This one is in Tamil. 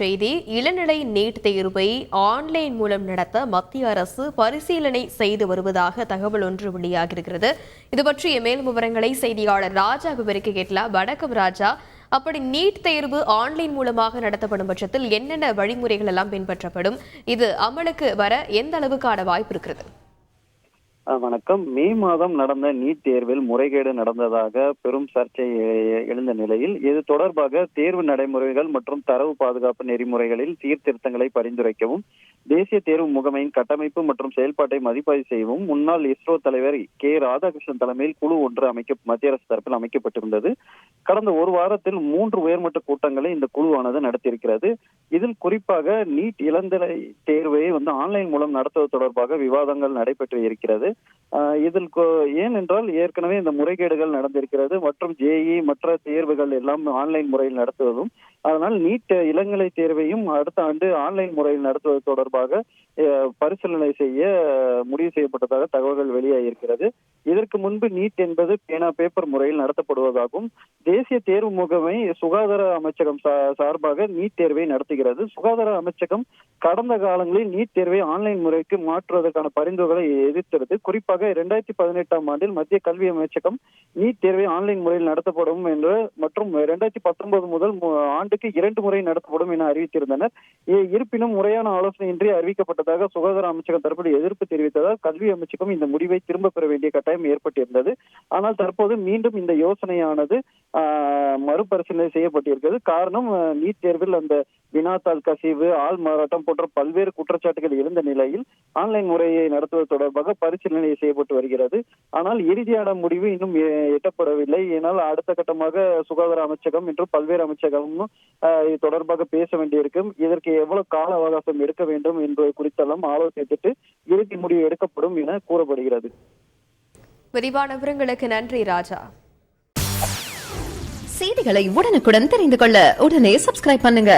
செய்தி. இளநிலை நீட் தேர்வை ஆன்லைன் மூலம் நடத்த மத்திய அரசு பரிசீலனை செய்து வருவதாக தகவல் ஒன்று வெளியாகியிருக்கிறது. இது பற்றிய மேலும் விவரங்களை செய்தியாளர் ராஜா விவரிக்க கேட்கலாம். வணக்கம் ராஜா. அப்படி நீட் தேர்வு ஆன்லைன் மூலமாக நடத்தப்படும் பட்சத்தில் என்னென்ன வழிமுறைகள் எல்லாம் பின்பற்றப்படும்? இது அமலுக்கு வர எந்த அளவுக்கான வாய்ப்பு இருக்கிறது? வணக்கம். மே மாதம் நடந்த நீட் தேர்வில் முறைகேடு நடந்ததாக பெரும் சர்ச்சை எழுந்த நிலையில் இது தொடர்பாக தேர்வு நடைமுறைகள் மற்றும் தரவு பாதுகாப்பு நெறிமுறைகளில் சீர்திருத்தங்களை பரிந்துரைக்கவும் தேசிய தேர்வு முகமையின் கட்டமைப்பு மற்றும் செயல்பாட்டை மதிப்பாய்வு செய்யவும் முன்னாள் இஸ்ரோ தலைவர் கே ராதாகிருஷ்ணன் தலைமையில் குழு ஒன்று மத்திய அரசு தரப்பில் அமைக்கப்பட்டிருந்தது. கடந்த ஒரு வாரத்தில் 3 உயர்மட்ட கூட்டங்களை இந்த குழுவானது நடத்தியிருக்கிறது. இதில் குறிப்பாக நீட் இளநிலை தேர்வை ஆன்லைன் மூலம் நடத்துவது தொடர்பாக விவாதங்கள் நடைபெற்று இருக்கிறது. இதில் ஏனென்றால் ஏற்கனவே இந்த முறைகேடுகள் நடந்திருக்கிறது மற்றும் ஜேஇ மற்ற தேர்வுகள் எல்லாம் ஆன்லைன் முறையில் நடத்துவதும், அதனால் நீட் இளநிலை தேர்வையும் அடுத்த ஆண்டு ஆன்லைன் முறையில் நடத்துவது தொடர்பாக பரிசீலனை செய்ய முடிவு செய்யப்பட்டதாக தகவல்கள் வெளியாகியிருக்கிறது. இதற்கு முன்பு நீட் என்பது பேப்பர் முறையில் நடத்தப்படுவதாகவும் தேசிய தேர்வு முகமை சுகாதார அமைச்சகம் சார்பாக நீட் தேர்வை நடத்துகிறது. சுகாதார அமைச்சகம் கடந்த காலங்களில் நீட் தேர்வை ஆன்லைன் முறைக்கு மாற்றுவதற்கான பரிந்துரைகளை எதிர்த்தது. குறிப்பாக 2018ஆம் ஆண்டில் மத்திய கல்வி அமைச்சகம் நீட் தேர்வை ஆன்லைன் முறையில் நடத்தப்படும் என்று மற்றும் 2019 முதல் ஆண்டுக்கு 2 முறை நடத்தப்படும் என அறிவித்திருந்தனர். இருப்பினும் முறையான ஆலோசனையின்றி அறிவிக்கப்பட்டதாக சுகாதார அமைச்சகம் தரப்பில் எதிர்ப்பு தெரிவித்ததால் கல்வி அமைச்சகம் இந்த முடிவை திரும்ப பெற வேண்டிய கட்டாயம் ஏற்பட்டிருந்தது. ஆனால் தற்போது மீண்டும் இந்த யோசனையானது மறுபரிசீலனை செய்யப்பட்டிருக்கிறது. காரணம், நீட் தேர்வில் அந்த வினாத்தாள் கசிவு, ஆள் மாறாட்டம் போன்ற பல்வேறு குற்றச்சாட்டுகள் எழுந்த நிலையில் ஆன்லைன் முறையை நடத்துவது தொடர்பாக பரிசீலனை செய்யப்பட்டு வருகிறது. ஆனால் இறுதியான முடிவு இன்னும் எட்டப்படவில்லை. ஏனால் அடுத்த கட்டமாக சுகாதார அமைச்சகம் மற்றும் பல்வேறு அமைச்சகமும் இது தொடர்பாக பேச வேண்டியிருக்கும். இதற்கு எவ்வளவு கால அவகாசம் எடுக்க வேண்டும் என்பது குறித்தெல்லாம் ஆலோசித்துட்டு இறுதி முடிவு எடுக்கப்படும் என கூறப்படுகிறது. விரிவான விவரங்களுக்கு நன்றி ராஜா. செய்திகளை உடனுக்குடன் தெரிந்து கொள்ள உடனே சப்ஸ்கிரைப் பண்ணுங்க.